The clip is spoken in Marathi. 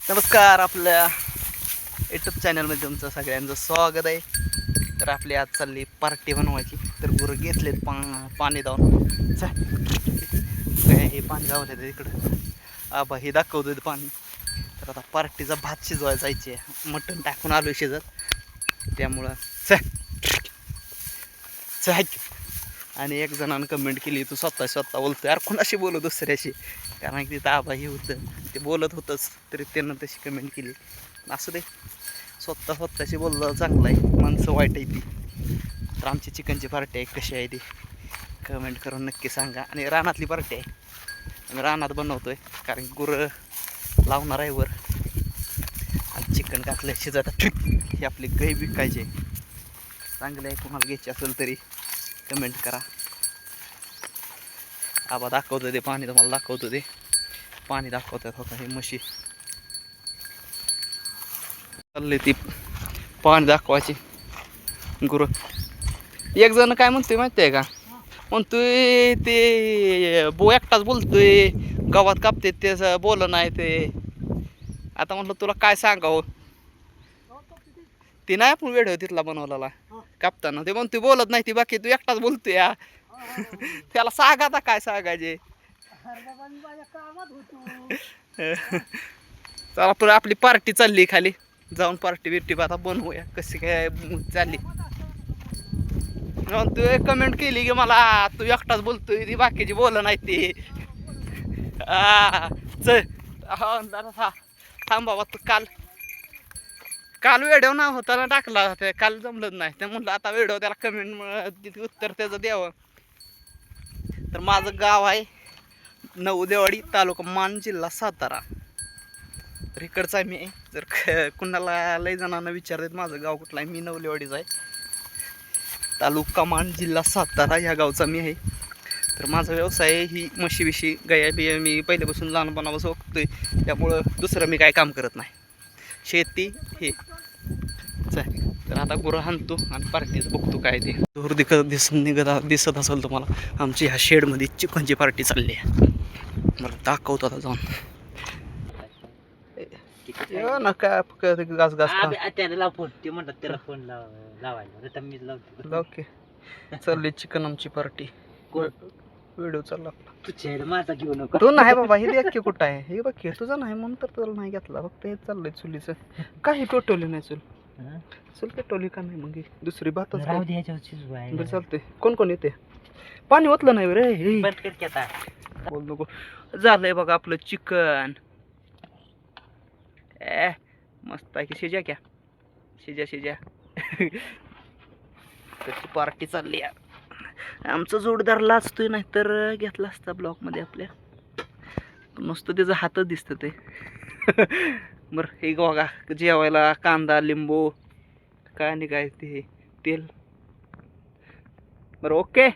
नमस्कार, आपल्या यूट्यूब चॅनलमध्ये तुमचं सगळ्यांचं स्वागत आहे. तर आपली आज चालली पार्टी बनवायची. तर गुरं घेतलेत पाणी दावून. हे पाणी गावलं इकडं आबा हे दाखवतो पाणी. तर आता पार्टीचा भात शिजवायला जायची आहे. मटण टाकून आलो शिजत, त्यामुळं आणि एक जणानं कमेंट केली, तू स्वतः बोलतो यार, कोणाशी बोलू दुसऱ्याशी, कारण की तिथं आबा हे होतं, ते बोलत होतंच तरी त्यानं तशी कमेंट केली. असू दे, स्वतःशी बोललं चांगलं आहे, माणसं वाईट आहे ती. तर आमची चिकनची पार्टी आहे, कशी आहे ती कमेंट करून नक्की सांगा. आणि रानातली पार्टी आहे, आम्ही रानात बनवतोय, कारण गुरं लावणार आहे वर आणि चिकन घातलं शिजत. ही आपली गाय विकायची आहे, चांगलं आहे, कोणाला घ्यायची असेल तरी कमेंट करा. आबा दाखवतो ते पाणी, तुम्हाला दाखवतो ते पाणी दाखवतात. होता हे म्हशी चालले ती पाणी दाखवायची. गुरु एक जण काय म्हणतोय माहिती आहे का, म्हणतोय ते बो एकटाच बोलतोय, गावात कापते ते बोल नाही ते. आता म्हटलं तुला काय सांगावं, ती नाही आपण वेळ तिथला बनवलेला कापताना, ते म्हणतोय बोलत नाही ती, बाकी तू एकटाच बोलतोय या. त्याला सांग आता काय सांगायचे. चला पण आपली पार्टी चालली खाली जाऊन, पार्टी बिर्टी आता बनवूया कशी काय चालली. तू एक कमेंट केली की मला, तू एकटाच बोलतोय ती बाकीची बोल नाही ती. चल थांब बाबा, तू काल व्हिडिओ ना होता ना टाकला, काल जमलंच नाही, ते म्हटलं आता व्हिडिओ त्याला कमेंट उत्तर त्याचं द्यावं. तर माझं गाव आहे नवदेवाडी, तालुका मान, जिल्हा सातारा. तर इकडचं आहे मी. जर कुणाला लय जणांना विचारतात माझं गाव कुठलं आहे, मी नवलेवाडीचं आहे, तालुका मान, जिल्हा सातारा ह्या गावचा मी आहे. तर माझा व्यवसाय ही म्हशी बिशी गाया बिया मी पहिल्यापासून लहानपणापासून बघतोय, त्यामुळं दुसरं मी काय काम करत नाही, शेती हे. तर आता गुरं हाणतो आणि पार्टीचं बघतो काय ते. दूर दिसत असेल तुम्हाला, आमची ह्या शेडमध्ये चिकनची पार्टी चालली आहे. मला दाखवतो आता जाऊन. नका घास त्याला फोन ते म्हणतात, त्याला फोन लावायला मीच लावतो. ओके, चालली चिकन आमची पार्टी. व्हिडिओ चालला तू माझा घेऊ नको. तू नाही बाबा, हे देख की कुठं आहे, हे बघ की तुझं नाही म्हणून तर तुला नाही घेतला. फक्त हे चाललंय चुलीचं, काही पेटवली नाही चूल. चूल पेटवली का नाही मग दुसरी बात राहू दे, ह्याच्यावर बरं चालतंय. कोण कोण येते, पाणी ओतलं नाही रे. बोल नको. झालंय बघा आपलं चिकन. मस्त आहे की, शिजा क्या शिजा. त्याची पार्टी चालली आहे. आमचा जोडदार लाचतोय, नाही तर घेतला असता ब्लॉक मध्ये आपल्या. नुसतं त्याचं हातच दिसतं ते. बरं हे बघा, जेवायला कांदा लिंबू काय नाही काय ते तेल. बरं ओके.